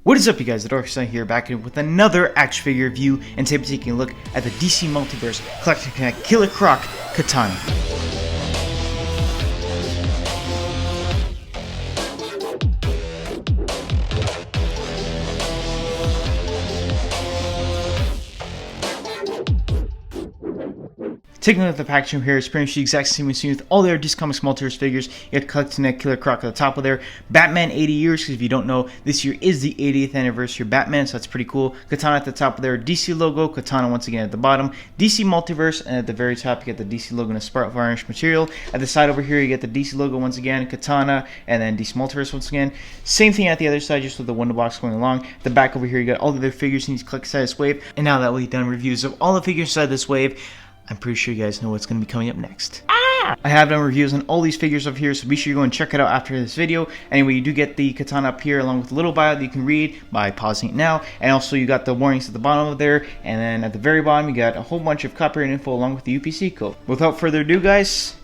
What is up, you guys? The Dark Side here, back in with another action figure review, and today we're taking a look at the DC Multiverse Collector Connect Killer Croc Katana. Taking a look at the packaging here, it's pretty much the exact same we've seen with all the other DC Comics Multiverse figures. You got Collector Connect Killer Croc at the top of there. Batman 80 years, because if you don't know, this year is the 80th anniversary of Batman, so that's pretty cool. Katana at the top of there, DC logo, Katana once again at the bottom, DC Multiverse, and at the very top you get the DC logo in a spark varnish material. At the side over here you get the DC logo once again, Katana, and then DC Multiverse once again. Same thing at the other side, just with the window box going along. At the back over here you got all the other figures in these Collector Side of this wave. And now that we've done reviews of all the figures inside this wave, I'm pretty sure you guys know what's going to be coming up next. I have done reviews on all these figures up here, so be sure you go and check it out after this video. Anyway, you do get the Katana up here along with a little bio that you can read by pausing it now. And also you got the warnings at the bottom of there. And then at the very bottom you got a whole bunch of copyright info along with the UPC code. Without further ado, guys,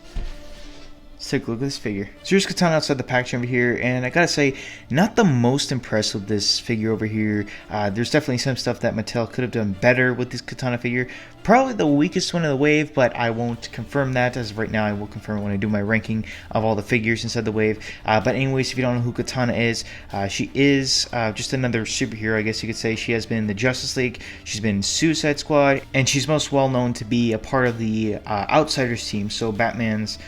let's take a look at this figure. So here's Katana outside the package over here, and I gotta say, not the most impressed with this figure over here. There's definitely some stuff that Mattel could have done better with this Katana figure. Probably the weakest one of the wave, but I won't confirm that as of right now. I will confirm it when I do my ranking of all the figures inside the wave. But anyways, if you don't know who Katana is, she is just another superhero, I guess you could say. She has been in the Justice League, she's been in Suicide Squad, and she's most well known to be a part of the Outsiders team, so Batman's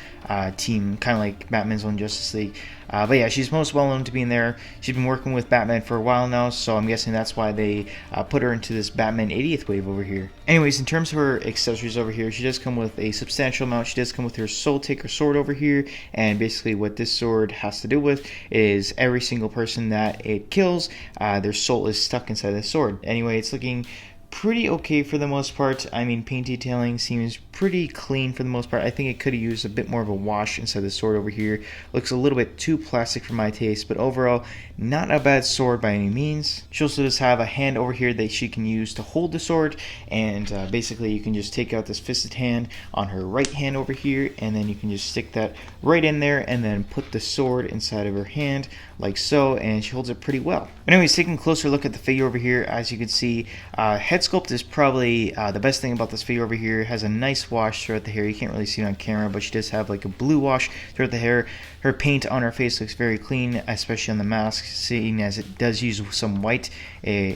team, kind of like Batman's own Justice League. But yeah, she's most well known to be in there. She's been working with Batman for a while now, so I'm guessing that's why they put her into this Batman 80th wave over here. Anyways, in terms of her accessories over here, she does come with a substantial amount. She does come with her Soul Taker sword over here, and basically what this sword has to do with is every single person that it kills, their soul is stuck inside the sword. Anyway, it's looking pretty okay for the most part. I mean, paint detailing seems pretty clean for the most part. I think it could have used a bit more of a wash inside the sword over here. Looks a little bit too plastic for my taste, but overall, not a bad sword by any means. She also does have a hand over here that she can use to hold the sword, and basically you can just take out this fisted hand on her right hand over here, and then you can just stick that right in there and then put the sword inside of her hand like so, and she holds it pretty well. Anyways, taking a closer look at the figure over here, as you can see, head sculpt is probably the best thing about this figure over here. It has a nice wash throughout the hair. You can't really see it on camera, but she does have like a blue wash throughout the hair. Her paint on her face looks very clean, especially on the mask, seeing as it does use some white.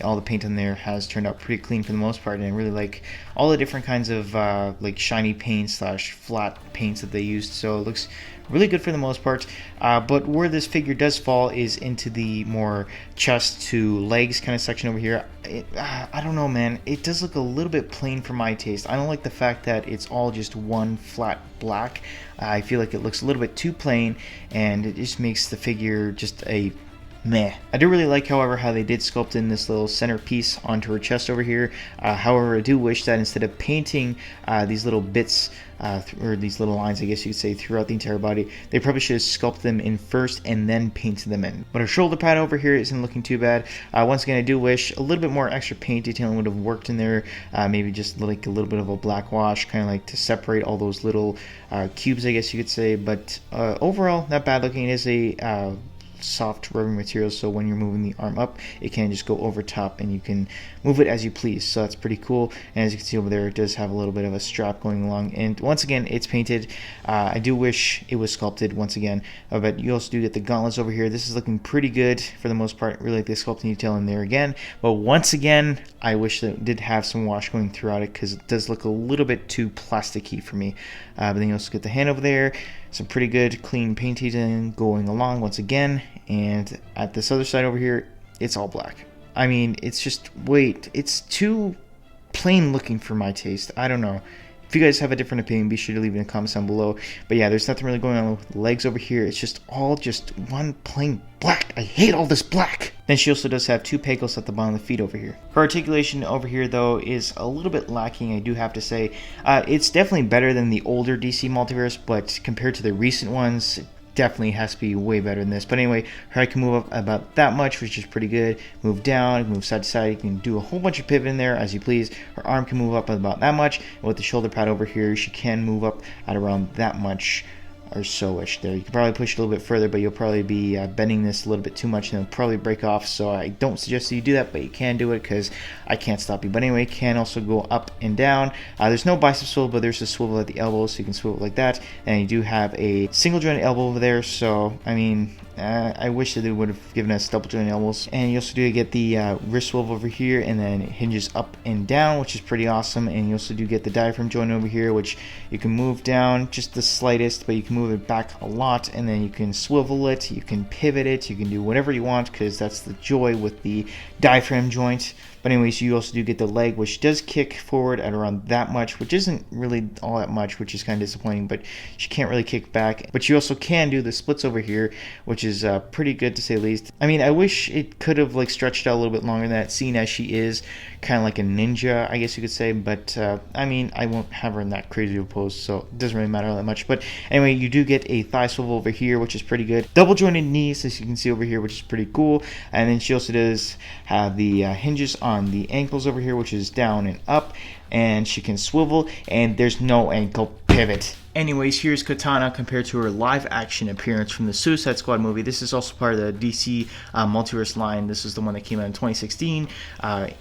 All the paint on there has turned out pretty clean for the most part, and I really like all the different kinds of like shiny paint slash flat paints that they used, so it looks really good for the most part. But where this figure does fall is into the more chest to legs kind of section over here. I don't know, man, it does look a little bit plain for my taste. I don't like the fact that it's all just one flat black. I feel like it looks a little bit too plain, and it just makes the figure just a meh. I do really like, however, how they did sculpt in this little centerpiece onto her chest over here. However, I do wish that instead of painting these little bits, or these little lines, I guess you could say, throughout the entire body, they probably should have sculpted them in first and then painted them in. But her shoulder pad over here isn't looking too bad. Once again, I do wish a little bit more extra paint detailing would have worked in there. Maybe just like a little bit of a black wash, kind of like to separate all those little cubes, I guess you could say. But overall, not bad looking. It is a soft rubber material, so when you're moving the arm up, it can just go over top and you can move it as you please, so that's pretty cool. And as you can see over there, it does have a little bit of a strap going along, and once again, it's painted. I do wish it was sculpted once again, but you also do get the gauntlets over here. This is looking pretty good for the most part. Really like the sculpting detail in there again, but once again, I wish that it did have some wash going throughout it, because it does look a little bit too plasticky for me. But then you also get the hand over there, some pretty good clean paint detailing going along once again, and at this other side over here, it's all black. I mean, it's just, wait, it's too plain looking for my taste. I don't know. If you guys have a different opinion, be sure to leave it in the comments down below. But yeah, there's nothing really going on with the legs over here. It's just all just one plain black. I hate all this black. Then she also does have two pegels at the bottom of the feet over here. Her articulation over here, though, is a little bit lacking, I do have to say. It's definitely better than the older DC Multiverse, but compared to the recent ones, definitely has to be way better than this. But anyway, her head can move up about that much, which is pretty good. Move down, move side to side. You can do a whole bunch of pivot in there as you please. Her arm can move up about that much, and with the shoulder pad over here, she can move up at around that much or so-ish there. You can probably push it a little bit further, but you'll probably be bending this a little bit too much and it'll probably break off. So I don't suggest that you do that, but you can do it because I can't stop you. But anyway, you can also go up and down. There's no bicep swivel, but there's a swivel at the elbow, so you can swivel like that. And you do have a single jointed elbow over there, so I mean, I wish that they would have given us double jointed elbows. And you also do get the wrist swivel over here, and then it hinges up and down, which is pretty awesome. And you also do get the diaphragm joint over here, which you can move down just the slightest, but you can move it back a lot. And then you can swivel it, you can pivot it, you can do whatever you want, because that's the joy with the diaphragm joint. But anyways, you also do get the leg, which does kick forward at around that much, which isn't really all that much, which is kind of disappointing, but she can't really kick back. But you also can do the splits over here, which is pretty good to say the least. I mean, I wish it could have like stretched out a little bit longer than that, seeing as she is kind of like a ninja, I guess you could say. But I mean, I won't have her in that crazy of a pose, so it doesn't really matter all that much. But anyway, you do get a thigh swivel over here, which is pretty good. Double jointed knees, as you can see over here, which is pretty cool. And then she also does have the hinges on the ankles over here, which is down and up, and she can swivel, and there's no ankle pivot. Anyways, here's Katana compared to her live action appearance from the Suicide Squad movie. This is also part of the DC Multiverse line. This is the one that came out in 2016,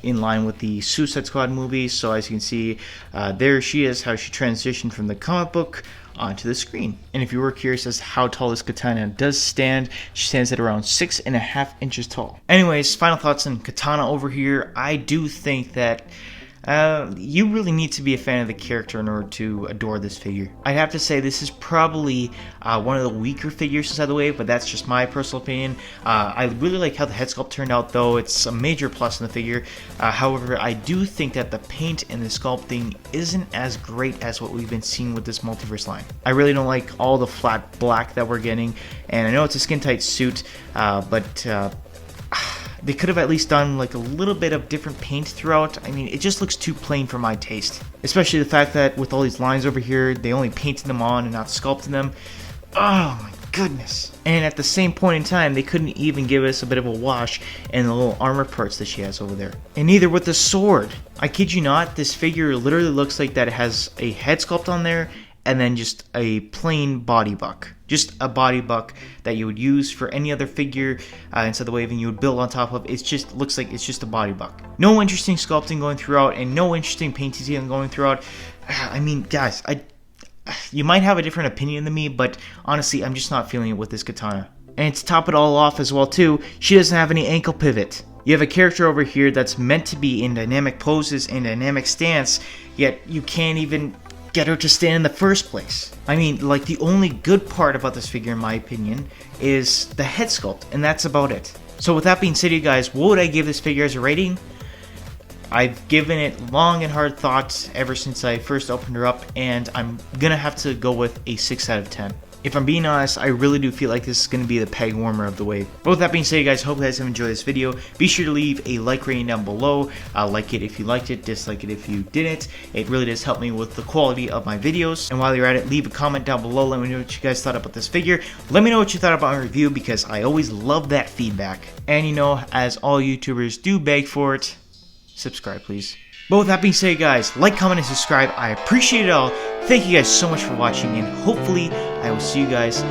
in line with the Suicide Squad movie. So as you can see, there she is, how she transitioned from the comic book onto the screen. And if you were curious as to how tall this Katana does stand, she stands at around 6.5 inches tall. Anyways, final thoughts on Katana over here. I do think that you really need to be a fan of the character in order to adore this figure. I'd have to say this is probably one of the weaker figures inside the wave, but that's just my personal opinion. I really like how the head sculpt turned out, though. It's a major plus in the figure. However, I do think that the paint and the sculpting isn't as great as what we've been seeing with this Multiverse line. I really don't like all the flat black that we're getting, and I know it's a skin-tight suit, but they could have at least done like a little bit of different paint throughout. I mean, it just looks too plain for my taste. Especially the fact that with all these lines over here, they only painted them on and not sculpted them. Oh my goodness. And at the same point in time, they couldn't even give us a bit of a wash in the little armor parts that she has over there. And neither with the sword. I kid you not, this figure literally looks like that it has a head sculpt on there and then just a plain body buck. Just a body buck that you would use for any other figure inside the wave, and you would build on top of. It just looks like it's just a body buck. No interesting sculpting going throughout, and no interesting paint detailing going throughout. I mean, guys, you might have a different opinion than me, but honestly, I'm just not feeling it with this Katana. And to top it all off as well too, she doesn't have any ankle pivot. You have a character over here that's meant to be in dynamic poses and dynamic stance, yet you can't even get her to stand in the first place. I mean, like, the only good part about this figure, in my opinion, is the head sculpt, and that's about it. So with that being said, you guys, what would I give this figure as a rating? I've given it long and hard thought ever since I first opened her up, and I'm gonna have to go with a 6 out of 10. If I'm being honest, I really do feel like this is going to be the peg warmer of the wave. But with that being said, guys, hope you guys have enjoyed this video. Be sure to leave a like rating down below. Like it if you liked it, dislike it if you didn't. It really does help me with the quality of my videos. And while you're at it, leave a comment down below. Let me know what you guys thought about this figure. Let me know what you thought about my review, because I always love that feedback. And you know, as all YouTubers do beg for it, subscribe please. But with that being said, guys, like, comment, and subscribe. I appreciate it all. Thank you guys so much for watching, and hopefully I will see you guys